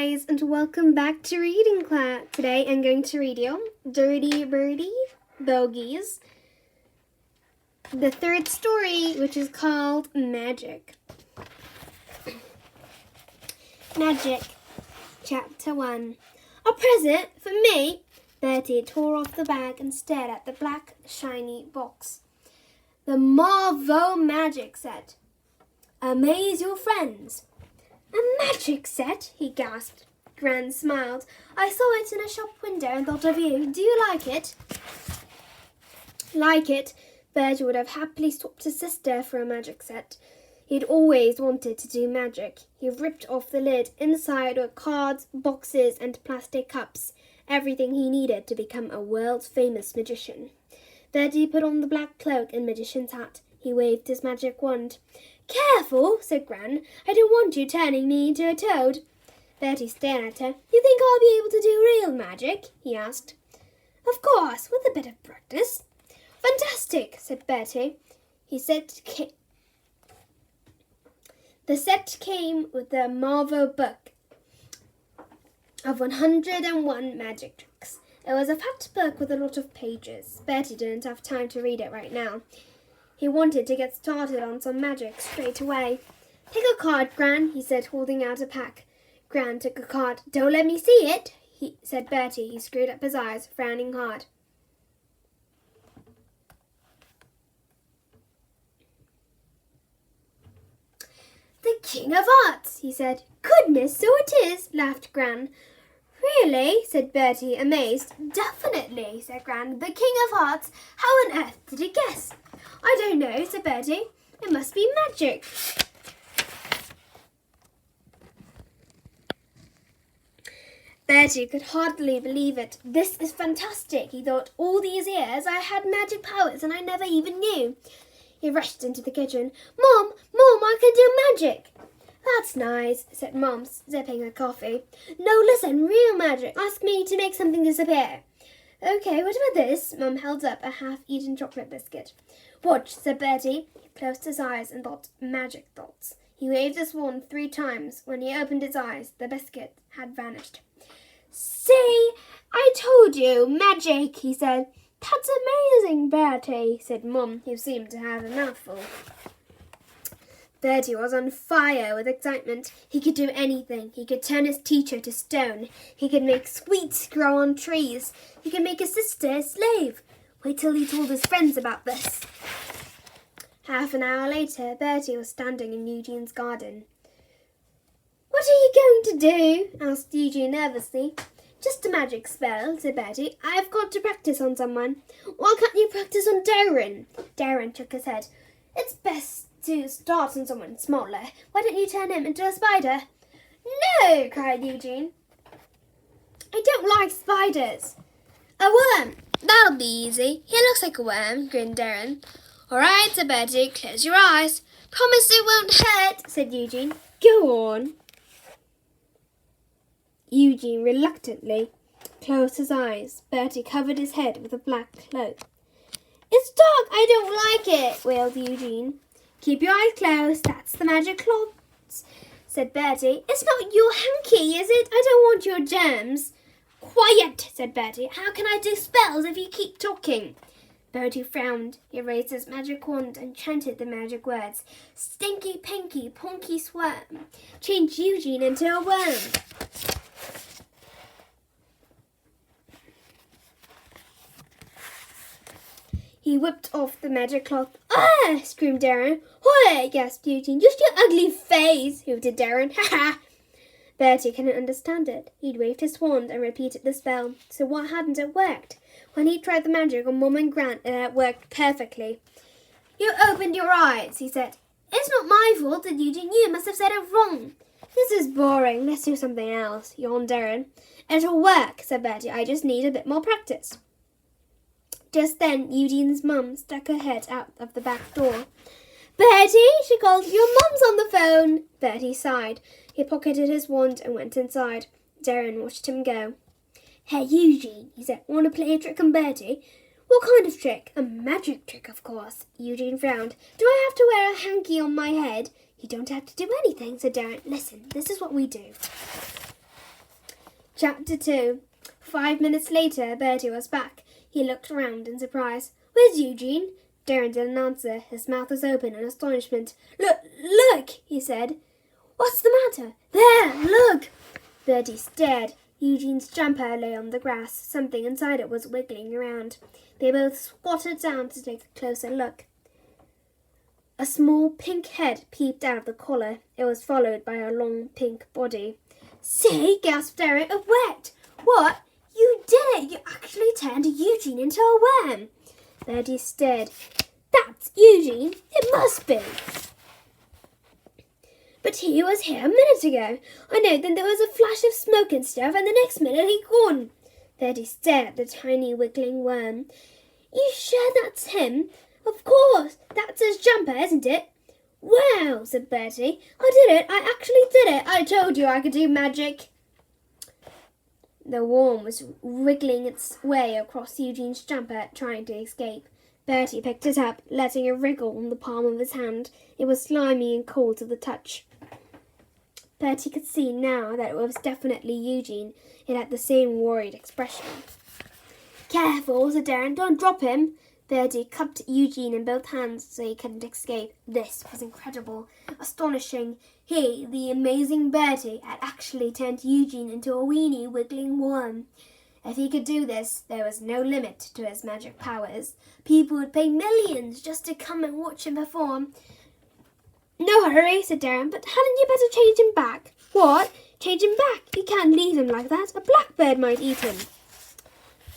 guys, and welcome back to reading class. Today I'm going to read you Dirty Bertie, Bogeys, the third story, which is called Magic. Magic, Chapter 1. A present for me? Bertie tore off the bag and stared at the black, shiny box. The Marvo Magic Set. Amaze your friends. A magic set, he gasped. Gran smiled. I saw it in a shop window and thought of you. Do you like it? Like it? Bertie would have happily swapped his sister for a magic set. He'd always wanted to do magic. He ripped off the lid. Inside were cards, boxes, and plastic cups. Everything he needed to become a world-famous magician. Bertie put on the black cloak and magician's hat. He waved his magic wand. Careful, said Gran. I don't want you turning me into a toad. Bertie stared at her. You think I'll be able to do real magic? He asked. Of course, with a bit of practice. Fantastic, said Bertie. The set came with a Marvo book of 101 magic tricks. It was a fat book with a lot of pages. Bertie didn't have time to read it right now. He wanted to get started on some magic straight away. Take a card, Gran, he said, holding out a pack. Gran took a card. Don't let me see it, said Bertie. He screwed up his eyes, frowning hard. The King of Hearts, he said. Goodness, so it is, laughed Gran. Really? Said Bertie, amazed. Definitely, said Gran. The King of Hearts. How on earth did he guess? I don't know, said Bertie. It must be magic. Bertie could hardly believe it. This is fantastic, he thought. All these years I had magic powers and I never even knew. He rushed into the kitchen. Mom, I can do magic. That's nice, said Mom, sipping her coffee. No, listen, real magic. Ask me to make something disappear. Okay, what about this? Mum held up a half-eaten chocolate biscuit. Watch, said Bertie. He closed his eyes and thought magic thoughts. He waved his wand 3 times. When he opened his eyes, the biscuit had vanished. See, I told you, magic, he said. That's amazing, Bertie, said Mum, who seemed to have a mouthful. Bertie was on fire with excitement. He could do anything. He could turn his teacher to stone. He could make sweets grow on trees. He could make his sister a slave. Wait till he told his friends about this. Half an hour later, Bertie was standing in Eugene's garden. What are you going to do? Asked Eugene nervously. Just a magic spell, said Bertie. I've got to practice on someone. Why can't you practice on Darren? Darren shook his head. It's best to start on someone smaller. Why don't you turn him into a spider? No, cried Eugene. I don't like spiders. A worm. That'll be easy. He looks like a worm, grinned Darren. All right, said Bertie. Close your eyes. Promise it won't hurt, said Eugene. Go on. Eugene reluctantly closed his eyes. Bertie covered his head with a black cloak. It's dark. I don't like it, wailed Eugene. Keep your eyes closed. That's the magic cloth, said Bertie. It's not your hanky, is it? I don't want your germs. Quiet, said Bertie. How can I do spells if you keep talking? Bertie frowned. He raised his magic wand and chanted the magic words. Stinky, pinky, ponky swarm. Change Eugene into a worm. He whipped off the magic cloth. Ah! Screamed Darren. Hoy! Gasped Eugene. Just your ugly face, hooted Darren. Ha ha! Bertie couldn't understand it. He'd waved his wand and repeated the spell. So why hadn't it worked? When he tried the magic on Mum and Gran, it had worked perfectly. You opened your eyes, he said. It's not my fault, said Eugene. You must have said it wrong. This is boring. Let's do something else, yawned Darren. It'll work, said Bertie. I just need a bit more practice. Just then, Eugene's mum stuck her head out of the back door. Bertie, she called, your mum's on the phone. Bertie sighed. He pocketed his wand and went inside. Darren watched him go. Hey, Eugene, he said, want to play a trick on Bertie? What kind of trick? A magic trick, of course. Eugene frowned. Do I have to wear a hanky on my head? You don't have to do anything, said Darren. Listen, this is what we do. Chapter 2. 5 minutes later, Bertie was back. He looked around in surprise. "Where's Eugene?" Darren didn't answer. His mouth was open in astonishment. Look, he said. "What's the matter?" "There, look!" Bertie stared. Eugene's jumper lay on the grass. Something inside it was wiggling around. They both squatted down to take a closer look. A small pink head peeped out of the collar. It was followed by a long pink body. "See," gasped Darren, "a wet! What? You did it! You actually turned Eugene into a worm!" Bertie stared. "That's Eugene! It must be!" "But he was here a minute ago. I know, then there was a flash of smoke and stuff, and the next minute he'd gone." Bertie stared at the tiny wiggling worm. "You sure that's him?" "Of course! That's his jumper, isn't it?" "Well," said Bertie, "I did it! I actually did it! I told you I could do magic!" The worm was wriggling its way across Eugene's jumper, trying to escape. Bertie picked it up, letting it wriggle on the palm of his hand. It was slimy and cold to the touch. Bertie could see now that it was definitely Eugene. It had the same worried expression. "Careful," said Darren. "Don't drop him." Bertie cupped Eugene in both hands so he couldn't escape. This was incredible, astonishing. He, the amazing Bertie, had actually turned Eugene into a weeny, wiggling worm. If he could do this, there was no limit to his magic powers. People would pay millions just to come and watch him perform. "No hurry," said Darren, "but hadn't you better change him back?" "What? Change him back? You can't leave him like that. A blackbird might eat him."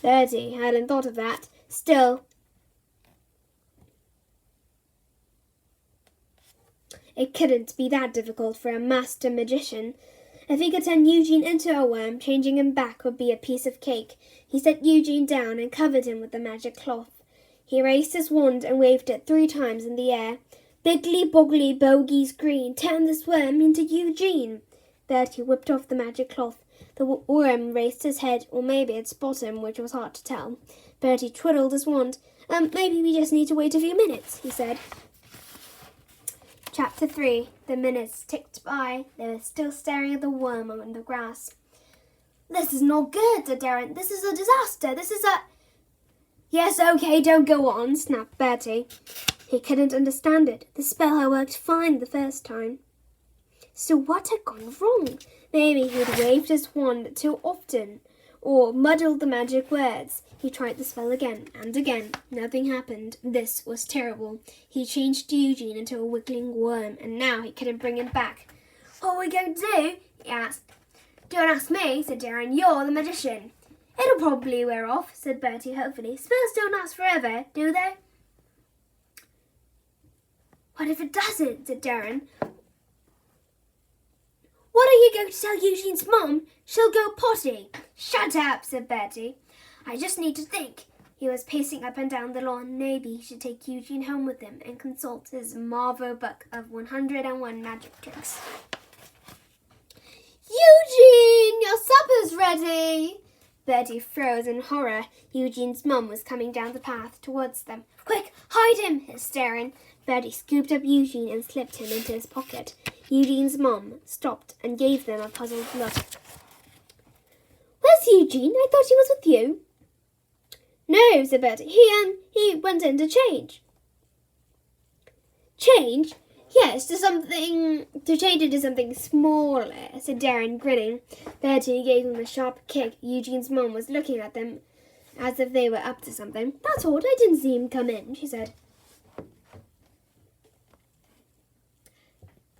Bertie hadn't thought of that. Still, it couldn't be that difficult for a master magician. If he could turn Eugene into a worm, changing him back would be a piece of cake. He set Eugene down and covered him with the magic cloth. He raised his wand and waved it 3 times in the air. "Biggly boggly bogeys green, turn this worm into Eugene." Bertie whipped off the magic cloth. The worm raised his head, or maybe its bottom, which was hard to tell. Bertie twiddled his wand. Maybe we just need to wait a few minutes," he said. Chapter 3. The minutes ticked by. They were still staring at the worm on the grass. "This is not good," said Darren. "This is a disaster. This is a—" "Yes, okay, don't go on," snapped Bertie. He couldn't understand it. The spell had worked fine the first time. So what had gone wrong? Maybe he'd waved his wand too often, or muddled the magic words. He tried the spell again and again. Nothing happened. This was terrible. He changed Eugene into a wiggling worm, and now he couldn't bring him back. "What are we going to do?" he asked. "Don't ask me," said Darren. "You're the magician." "It'll probably wear off," said Bertie hopefully. "Spells don't last forever, do they?" "What if it doesn't?" said Darren. "What are you going to tell Eugene's mum? She'll go potty." "Shut up," said Bertie. "I just need to think." He was pacing up and down the lawn. Maybe he should take Eugene home with him and consult his Marvel book of 101 magic tricks. "Eugene, your supper's ready!" Bertie froze in horror. Eugene's mum was coming down the path towards them. "Quick, hide him!" hissed Darren. Bertie scooped up Eugene and slipped him into his pocket. Eugene's mum stopped and gave them a puzzled look. "Where's Eugene? I thought he was with you." "No," said Bertie. He went in to change." "Change?" "Yes, to change into something smaller," said Darren, grinning. Bertie gave him a sharp kick. Eugene's mum was looking at them as if they were up to something. "That's odd. I didn't see him come in," she said.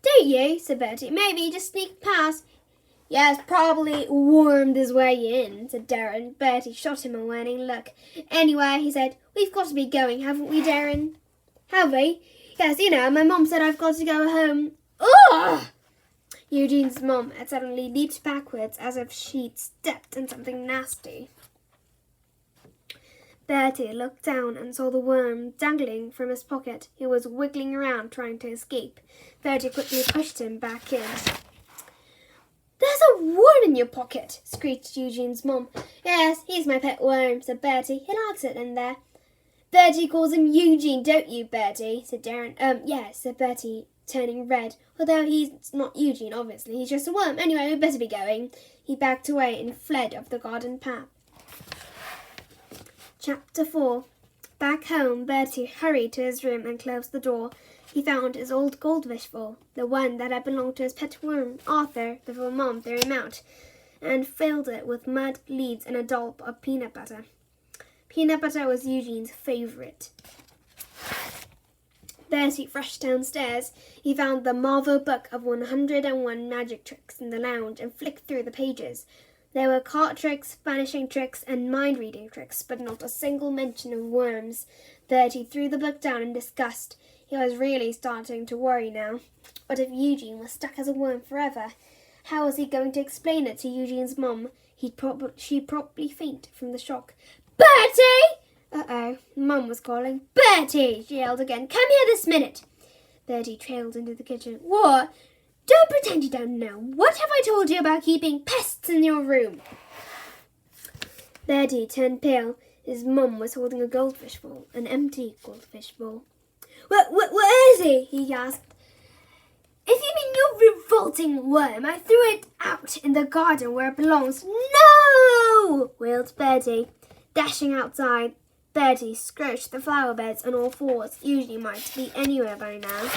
"Don't you?" said Bertie. "Maybe he just sneaked past." "Yes, probably wormed his way in," said Darren. Bertie shot him a warning look. "Anyway," he said, "we've got to be going, haven't we, Darren?" "Have we?" "Yes, my mum said I've got to go home." "Ugh!" Eugene's mum had suddenly leaped backwards as if she'd stepped in something nasty. Bertie looked down and saw the worm dangling from his pocket. He was wiggling around trying to escape. Bertie quickly pushed him back in. "There's a worm in your pocket!" screeched Eugene's mum. "Yes, he's my pet worm," said Bertie. "He likes it in there." "Bertie calls him Eugene, don't you, Bertie?" said Darren. Yes, said Bertie, turning red. "Although he's not Eugene, obviously. He's just a worm. Anyway, we'd better be going." He backed away and fled up the garden path. Chapter 4. Back home, Bertie hurried to his room and closed the door. He found his old goldfish bowl, the one that had belonged to his pet worm, Arthur, before Mom threw him out, and filled it with mud, leaves, and a dollop of peanut butter. Peanut butter was Eugene's favourite. Bertie rushed downstairs. He found the Marvel book of 101 magic tricks in the lounge and flicked through the pages. There were card tricks, vanishing tricks, and mind-reading tricks, but not a single mention of worms. Bertie threw the book down in disgust. He was really starting to worry now. What if Eugene was stuck as a worm forever? How was he going to explain it to Eugene's mum? She'd probably faint from the shock. Bertie! Uh-oh, Mum was calling. Bertie! She yelled again. Come here this minute! Bertie trailed into the kitchen. What? Don't pretend you don't know. What have I told you about keeping pests in your room? Bertie turned pale. His mum was holding a goldfish bowl, an empty goldfish bowl. Where is he? He gasped. If you mean your revolting worm, I threw it out in the garden where it belongs. No! Wailed Bertie. Dashing outside, Bertie scratched the flower beds on all fours. Eugene might be anywhere by now.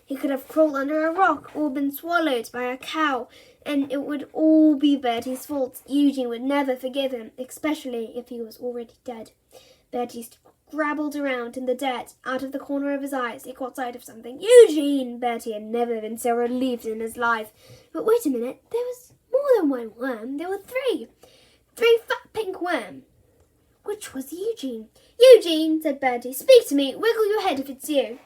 He could have crawled under a rock or been swallowed by a cow, and it would all be Bertie's fault. Eugene would never forgive him, especially if he was already dead. Bertie scrabbled around in the dirt. Out of the corner of his eyes, he caught sight of something. Eugene! Bertie had never been so relieved in his life. But wait a minute, there was more than one worm. There were three. 3 fat pink worms. Which was Eugene? Eugene, said Bertie, speak to me. Wiggle your head if it's you.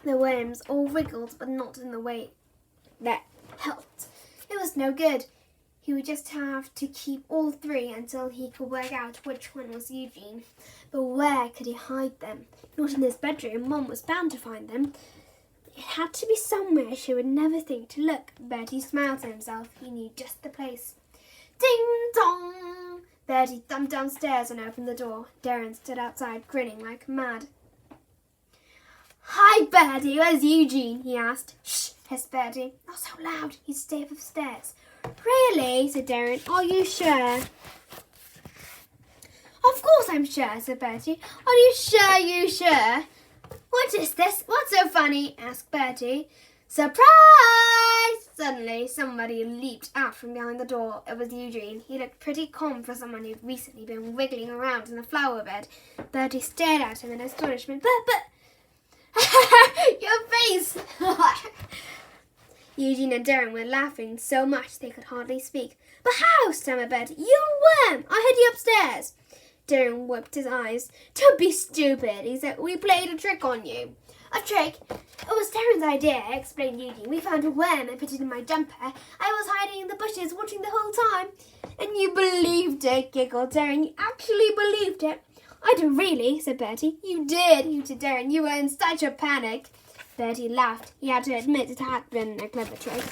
The worms all wriggled, but not in the way that helped. It was no good. He would just have to keep all 3 until he could work out which one was Eugene. But where could he hide them? Not in his bedroom. Mom was bound to find them. It had to be somewhere she would never think to look. Bertie smiled to himself. He knew just the place. Ding dong! Bertie thumped downstairs and opened the door. Darren stood outside, grinning like mad. Hi, Bertie, where's Eugene? He asked. Shh, hissed Bertie. Not so loud, he's stay upstairs. Really? Said Darren. Are you sure? Of course I'm sure, said Bertie. Are you sure? What is this? What's so funny? Asked Bertie. Surprise! Suddenly, somebody leaped out from behind the door. It was Eugene. He looked pretty calm for someone who'd recently been wiggling around in the flower bed. Bertie stared at him in astonishment. But... Your face! Eugene and Darren were laughing so much they could hardly speak. But how? Stammered Bertie. You're a worm! I heard you upstairs. Darren wiped his eyes. Don't be stupid, he said. We played a trick on you. A trick? It was Darren's idea, explained Eugene. We found a worm and put it in my jumper. I was hiding in the bushes watching the whole time. And you believed it, giggled Darren. You actually believed it. I don't really, said Bertie. You did, hooted Darren. You were in such a panic. Bertie laughed. He had to admit it had been a clever trick.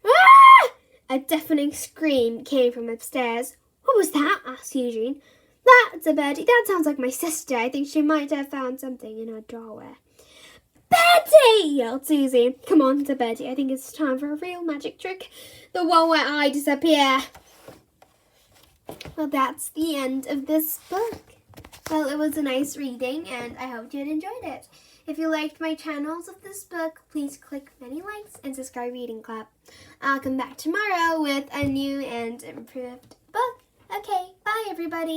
Ah! A deafening scream came from upstairs. What was that? Asked Eugene. That, said Bertie. That sounds like my sister. I think she might have found something in her drawer. Bertie! Yelled Susie. Come on, said Bertie. I think it's time for a real magic trick. The one where I disappear. Well, that's the end of this book. Well, it was a nice reading, and I hope you enjoyed it. If you liked my channels of this book, please click many likes and subscribe Reading Club. I'll come back tomorrow with a new and improved book. Okay, bye everybody.